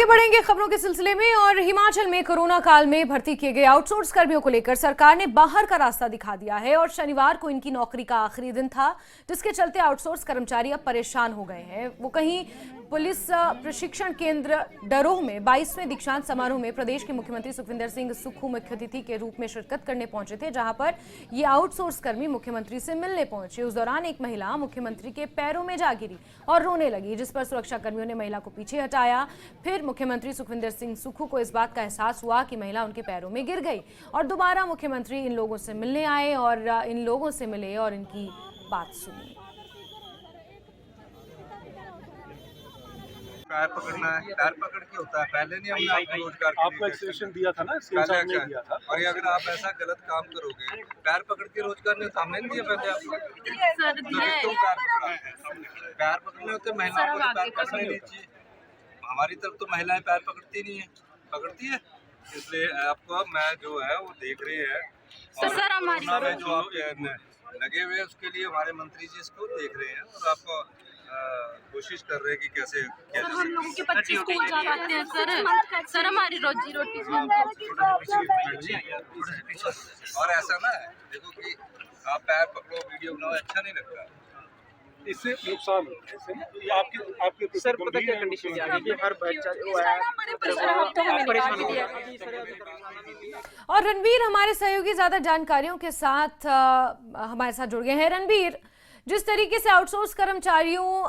आगे बढ़ेंगे खबरों के सिलसिले में। और हिमाचल में कोरोना काल में भर्ती किए गए आउटसोर्स कर्मियों को लेकर सरकार ने बाहर का रास्ता दिखा दिया है और शनिवार को इनकी नौकरी का आखिरी दिन था, जिसके चलते आउटसोर्स कर्मचारी अब परेशान हो गए हैं। वो कहीं पुलिस प्रशिक्षण केंद्र डरोह में 22वें दीक्षांत समारोह में प्रदेश के मुख्यमंत्री सुखविंदर सिंह सुक्खू मुख्य अतिथि के रूप में शिरकत करने पहुंचे थे, जहां पर ये आउटसोर्स कर्मी मुख्यमंत्री से मिलने पहुंचे। उस दौरान एक महिला मुख्यमंत्री के पैरों में जा गिरी और रोने लगी, जिस पर सुरक्षा कर्मियों ने महिला को पीछे हटाया। फिर मुख्यमंत्री सुखविंदर सिंह सुक्खू को इस बात का एहसास हुआ कि महिला उनके पैरों में गिर गई और दोबारा मुख्यमंत्री इन लोगों से मिलने आए और इन लोगों से मिले और इनकी बात सुनी। पैर पकड़ना है, पैर पकड़ के होता है। पहले नहीं हमने आपको रोजगार आपको एक्सटेंशन दिया था ना, पहले क्या दिया था। और अगर आप ऐसा गलत काम करोगे, पैर पकड़ के रोजगार ने सामने नहीं दिया पहले आपको, तो पैर पकड़ा। पैर पकड़ने होते महिलाओं को, पैर पकड़ने नहीं चाहिए। हमारी तरफ तो महिलाएं पैर पकड़ती नहीं है, पकड़ती है। इसलिए आपको मैं जो है वो देख रहे हैं और जो आप लगे हुए उसके लिए हमारे मंत्री जी इसको देख रहे हैं और आपको कोशिश कर रहे हैं कि कैसे क्या हम लोगों के बच्चे स्कूल जा पाते हैं सर हमारी रोजी रोटी और ऐसा ना है, देखो कि आप पैर पकड़ो वीडियो बनाओ, अच्छा नहीं लगता। इससे नुकसान होता है। इससे आपके सर पता क्या कंडीशन है कि हर बच्चा जो है परेशान हो रहा है। और रणवीर हमारे सहयोगी ज्यादा जानकारियों के साथ हमारे साथ जुड़ गए हैं। रणवीर, जिस तरीके से आउटसोर्स कर्मचारियों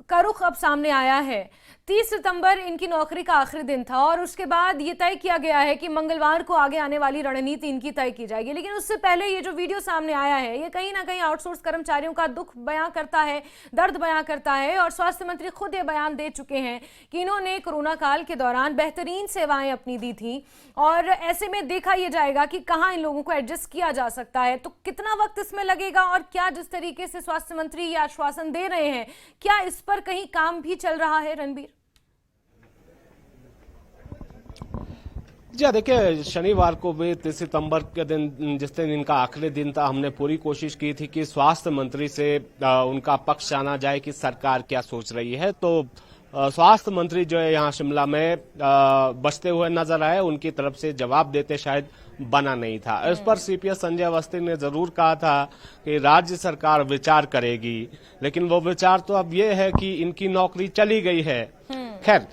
का रुख अब सामने आया है, 30 सितंबर इनकी नौकरी का आखिरी दिन था और उसके बाद ये तय किया गया है कि मंगलवार को आगे आने वाली रणनीति इनकी तय की जाएगी, लेकिन उससे पहले ये जो वीडियो सामने आया है ये कहीं ना कहीं आउटसोर्स कर्मचारियों का दुख बयां करता है, दर्द बयां करता है। और स्वास्थ्य मंत्री खुद ये बयान दे चुके हैं कि इन्होंने कोरोना काल के दौरान बेहतरीन सेवाएं अपनी दी थी और ऐसे में देखा यह जाएगा कि कहाँ इन लोगों को एडजस्ट किया जा सकता है। तो कितना वक्त इसमें लगेगा और क्या जिस तरीके से स्वास्थ्य मंत्री ये आश्वासन दे रहे हैं, क्या इस पर कहीं काम भी चल रहा है रणबीर? जी देखिए, शनिवार को भी 30 सितंबर के दिन, जिस दिन इनका आखिरी दिन था, हमने पूरी कोशिश की थी कि स्वास्थ्य मंत्री से उनका पक्ष जाना जाए कि सरकार क्या सोच रही है। तो स्वास्थ्य मंत्री जो है यहाँ शिमला में बचते हुए नजर आए, उनकी तरफ से जवाब देते शायद बना नहीं था। इस पर सीपीएस संजय अवस्थी ने जरूर कहा था कि राज्य सरकार विचार करेगी, लेकिन वो विचार तो अब ये है कि इनकी नौकरी चली गई है। खैर,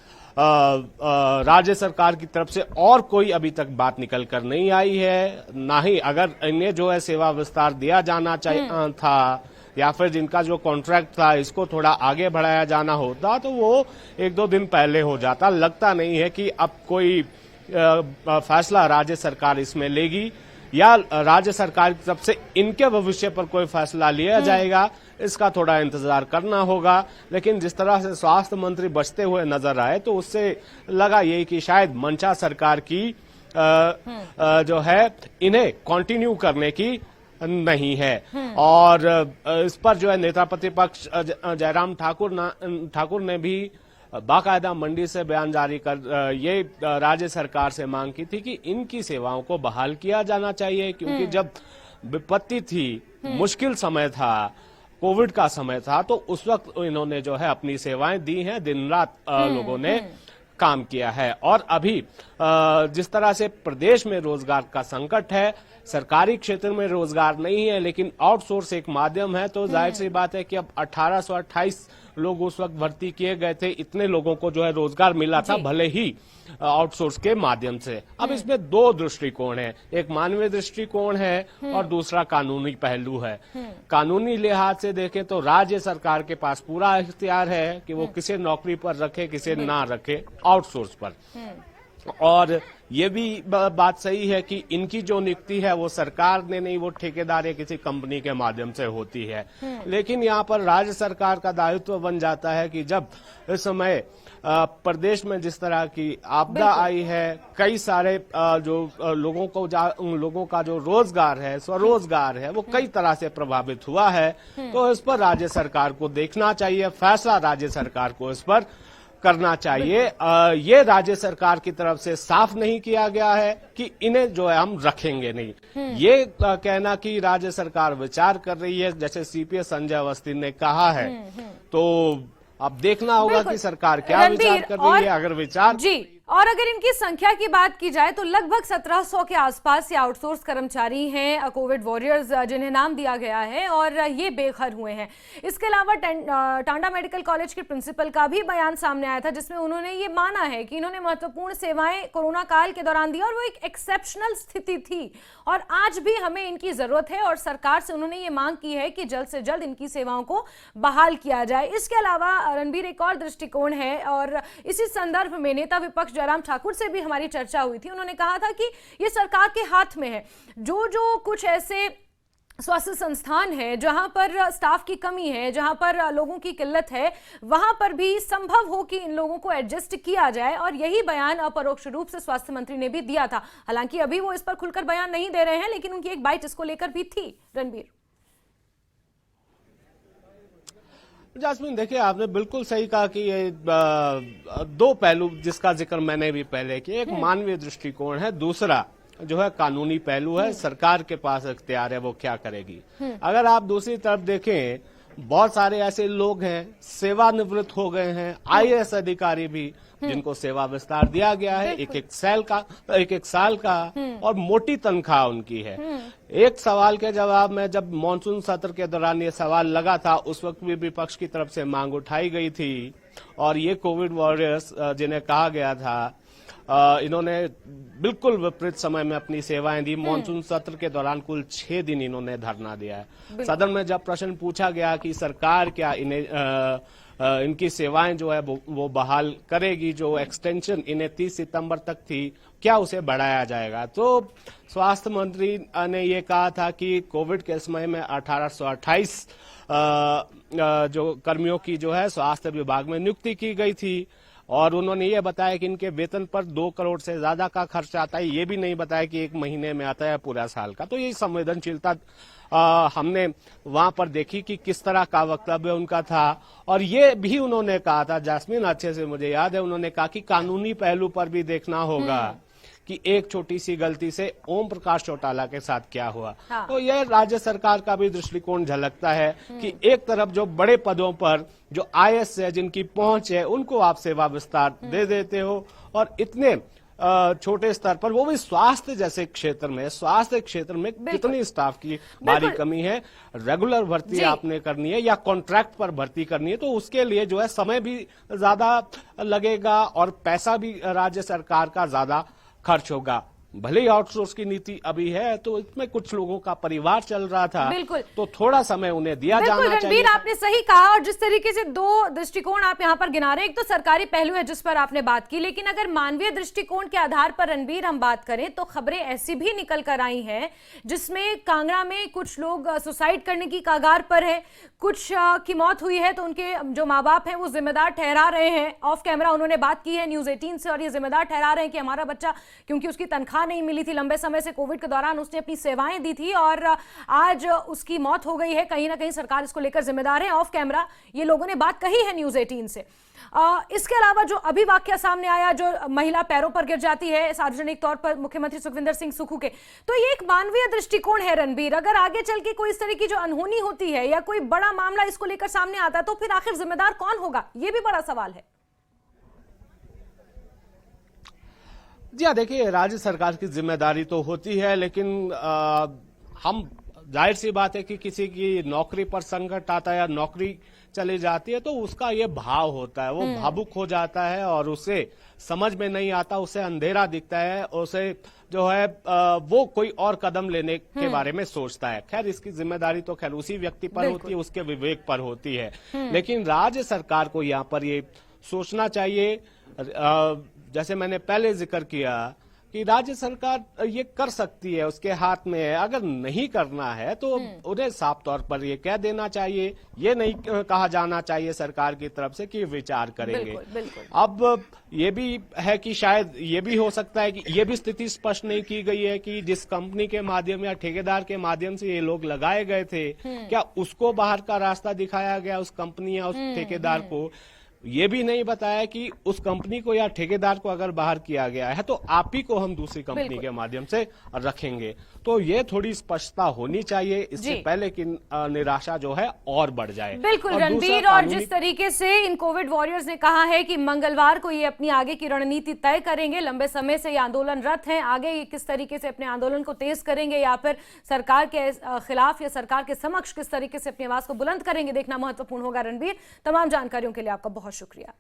राज्य सरकार की तरफ से और कोई अभी तक बात निकल कर नहीं आई है, ना ही अगर इन्हें जो है सेवा विस्तार दिया जाना चाहिए था या फिर जिनका जो कॉन्ट्रैक्ट था इसको थोड़ा आगे बढ़ाया जाना होता तो वो 1-2 दिन पहले हो जाता। लगता नहीं है कि अब कोई फैसला राज्य सरकार इसमें लेगी या राज्य सरकार की तरफ से इनके भविष्य पर कोई फैसला लिया जाएगा, इसका थोड़ा इंतजार करना होगा। लेकिन जिस तरह से स्वास्थ्य मंत्री बचते हुए नजर आए तो उससे लगा यही कि शायद मंशा सरकार की जो है इन्हें कंटिन्यू करने की नहीं है। और इस पर जो है नेता प्रतिपक्ष जयराम ठाकुर ने भी बाकायदा मंडी से बयान जारी कर ये राज्य सरकार से मांग की थी कि इनकी सेवाओं को बहाल किया जाना चाहिए, क्योंकि जब विपत्ति थी, मुश्किल समय था, कोविड का समय था, तो उस वक्त इन्होंने जो है अपनी सेवाएं दी हैं, दिन रात लोगों ने काम किया है। और अभी जिस तरह से प्रदेश में रोजगार का संकट है, सरकारी क्षेत्र में रोजगार नहीं है, लेकिन आउटसोर्स एक माध्यम है, तो जाहिर सी बात है कि अब 1828 लोग उस वक्त भर्ती किए गए थे, इतने लोगों को जो है रोजगार मिला था, भले ही आउटसोर्स के माध्यम से। अब इसमें 2 दृष्टिकोण है, एक मानवीय दृष्टिकोण है और दूसरा कानूनी पहलू है। कानूनी लिहाज से देखें तो राज्य सरकार के पास पूरा इख्तियार है कि वो किसे नौकरी पर रखे, किसे ना रखे आउटसोर्स पर। और ये भी बात सही है कि इनकी जो नियुक्ति है वो सरकार ने नहीं, वो ठेकेदार या किसी कंपनी के माध्यम से होती है। लेकिन यहाँ पर राज्य सरकार का दायित्व बन जाता है कि जब इस समय प्रदेश में जिस तरह की आपदा आई है, कई सारे जो लोगों का जो रोजगार है, स्वरोजगार है, वो कई तरह से प्रभावित हुआ है। तो इस पर राज्य सरकार को देखना चाहिए, फैसला राज्य सरकार को इस पर करना चाहिए। ये राज्य सरकार की तरफ से साफ नहीं किया गया है कि इन्हें जो है हम रखेंगे नहीं। ये कहना कि राज्य सरकार विचार कर रही है, जैसे सीपीएस संजय अवस्थी ने कहा है, तो अब देखना होगा बिल्कुल। कि सरकार क्या विचार रणबीर, कर रही है। अगर विचार जी, और अगर इनकी संख्या की बात की जाए तो लगभग 1700 के आसपास ये आउटसोर्स कर्मचारी हैं, कोविड वॉरियर्स जिन्हें नाम दिया गया है, और ये बेघर हुए हैं। इसके अलावा टांडा मेडिकल कॉलेज के प्रिंसिपल का भी बयान सामने आया था, जिसमें उन्होंने ये माना है कि इन्होंने महत्वपूर्ण सेवाएं कोरोना काल के दौरान दी और वो एक एक्सेप्शनल स्थिति थी और आज भी हमें इनकी जरूरत है, और सरकार से उन्होंने ये मांग की है कि जल्द से जल्द इनकी सेवाओं को बहाल किया जाए। इसके अलावा रणबीर, एक और दृष्टिकोण है, और इसी संदर्भ में नेता विपक्ष जयराम ठाकुर से भी हमारी चर्चा हुई थी। उन्होंने कहा था कि ये सरकार के हाथ में है, जो कुछ ऐसे स्वास्थ्य संस्थान है जहां पर स्टाफ की कमी है, जहां पर लोगों की किल्लत है, वहां पर भी संभव हो कि इन लोगों को एडजस्ट किया जाए, और यही बयान अपरोक्ष रूप से स्वास्थ्य मंत्री ने भी दिया था। हालांकि अभी वो इस पर खुलकर बयान नहीं दे रहे हैं, लेकिन उनकी एक बाइट इसको लेकर भी थी। रणबीर, जास्मीन, देखिए आपने बिल्कुल सही कहा कि ये दो पहलू जिसका जिक्र मैंने भी पहले किया, एक मानवीय दृष्टिकोण है, दूसरा जो है कानूनी पहलू है। सरकार के पास इख्तियार है वो क्या करेगी। अगर आप दूसरी तरफ देखें, बहुत सारे ऐसे लोग हैं सेवानिवृत्त हो गए हैं, आईएएस अधिकारी भी जिनको सेवा विस्तार दिया गया है, एक साल का और मोटी तनख्वाह उनकी है। एक सवाल के जवाब में जब मॉनसून सत्र के दौरान ये सवाल लगा था, उस वक्त भी विपक्ष की तरफ से मांग उठाई गई थी, और ये कोविड वॉरियर्स जिन्हें कहा गया था, इन्होंने बिल्कुल विपरीत समय में अपनी सेवाएं दी। मॉनसून सत्र के दौरान कुल 6 दिन इन्होंने धरना दिया है। सदन में जब प्रश्न पूछा गया कि सरकार क्या इनकी सेवाएं जो है वो बहाल करेगी, जो एक्सटेंशन इन्हें 30 सितंबर तक थी, क्या उसे बढ़ाया जाएगा, तो स्वास्थ्य मंत्री ने ये कहा था कि कोविड के समय में 1828 जो कर्मियों की जो है स्वास्थ्य विभाग में नियुक्ति की गई थी, और उन्होंने ये बताया कि इनके वेतन पर 2 करोड़ से ज्यादा का खर्च आता है। ये भी नहीं बताया कि 1 महीने में आता है पूरा साल का। तो ये संवेदनशीलता हमने वहां पर देखी कि किस तरह का वक्तव्य उनका था। और ये भी उन्होंने कहा था, जास्मीन अच्छे से मुझे याद है, उन्होंने कहा कि कानूनी पहलू पर भी देखना होगा कि एक छोटी सी गलती से ओम प्रकाश चौटाला के साथ क्या हुआ। हाँ। तो यह राज्य सरकार का भी दृष्टिकोण झलकता है कि एक तरफ जो बड़े पदों पर जो आईएएस है, जिनकी पहुंच है, उनको आप सेवा विस्तार दे देते हो, और इतने छोटे स्तर पर, वो भी स्वास्थ्य जैसे क्षेत्र में कितनी स्टाफ की भारी कमी है। रेगुलर भर्ती आपने करनी है या कॉन्ट्रैक्ट पर भर्ती करनी है, तो उसके लिए जो है समय भी ज्यादा लगेगा और पैसा भी राज्य सरकार का ज्यादा खर्च होगा। भले ही आउटसोर्स की नीति अभी है, तो इसमें कुछ लोगों का परिवार चल रहा था, बिल्कुल, तो थोड़ा समय उन्हें दिया जाना चाहिए। रणबीर, आपने सही कहा, और जिस तरीके से 2 दृष्टिकोण आप यहाँ पर गिना रहे हैं, एक तो सरकारी पहलू है जिस पर आपने बात की, लेकिन अगर मानवीय दृष्टिकोण के आधार पर रणबीर हम बात करें तो खबरें ऐसी भी निकल कर आई हैं जिसमें कांगड़ा में कुछ लोग सुसाइड करने की कगार पर है, कुछ की मौत हुई है, तो उनके जो माँ बाप हैं वो जिम्मेदार ठहरा रहे हैं। ऑफ कैमरा उन्होंने बात की है न्यूज 18 से, और ये जिम्मेदार ठहरा रहे हैं कि हमारा बच्चा, क्योंकि उसकी तनख्वाह नहीं मिली थी लंबे समय से, कोविड के दौरान उसने अपनी सेवाएं दी थी और आज उसकी मौत हो गई है, कहीं ना कहीं सरकार इसको लेकर जिम्मेदार है। ऑफ कैमरा ये लोगों ने बात कही है न्यूज 18 से। इसके अलावा जो अभी वाकया सामने आया, जो महिला पैरों पर गिर जाती है सार्वजनिक तौर पर मुख्यमंत्री सुखविंदर सिंह सुक्खू के, तो ये एक मानवीय दृष्टिकोण है। रणबीर, अगर आगे चल के कोई इस तरह की जो अनहोनी होती है या कोई बड़ा मामला इसको लेकर सामने आता है, तो फिर आखिर जिम्मेदार कौन होगा, ये भी बड़ा सवाल है। जी हाँ, देखिए राज्य सरकार की जिम्मेदारी तो होती है, लेकिन हम जाहिर सी बात है कि किसी की नौकरी पर संकट आता है या नौकरी चली जाती है, तो उसका ये भाव होता है, वो भावुक हो जाता है और उसे समझ में नहीं आता, उसे अंधेरा दिखता है, उसे जो है वो कोई और कदम लेने के बारे में सोचता है। खैर, इसकी जिम्मेदारी तो खैर उसी व्यक्ति पर होती है, उसके विवेक पर होती है, लेकिन राज्य सरकार को यहाँ पर ये सोचना चाहिए, जैसे मैंने पहले जिक्र किया कि राज्य सरकार ये कर सकती है, उसके हाथ में है। अगर नहीं करना है तो उन्हें साफ तौर पर ये कह देना चाहिए, ये नहीं कहा जाना चाहिए सरकार की तरफ से कि विचार करेंगे। बिल्कुल, बिल्कुल। अब ये भी है कि शायद ये भी हो सकता है कि ये भी स्थिति स्पष्ट नहीं की गई है कि जिस कंपनी के माध्यम या ठेकेदार के माध्यम से ये लोग लगाए गए थे, क्या उसको बाहर का रास्ता दिखाया गया उस कंपनी या उस ठेकेदार को। ये भी नहीं बताया कि उस कंपनी को या ठेकेदार को अगर बाहर किया गया है तो आप ही को हम दूसरी कंपनी के माध्यम से रखेंगे। तो ये थोड़ी स्पष्टता होनी चाहिए, इससे पहले कि निराशा जो है और बढ़ जाए। बिल्कुल रणबीर, और जिस तरीके से इन कोविड वॉरियर्स ने कहा है कि मंगलवार को ये अपनी आगे की रणनीति तय करेंगे, लंबे समय से ये आंदोलनरत हैं, आगे ये किस तरीके से अपने आंदोलन को तेज करेंगे या फिर सरकार के खिलाफ या सरकार के समक्ष किस तरीके से अपनी आवाज को बुलंद करेंगे, देखना महत्वपूर्ण होगा। रणबीर, तमाम जानकारियों के लिए आपका बहुत शुक्रिया।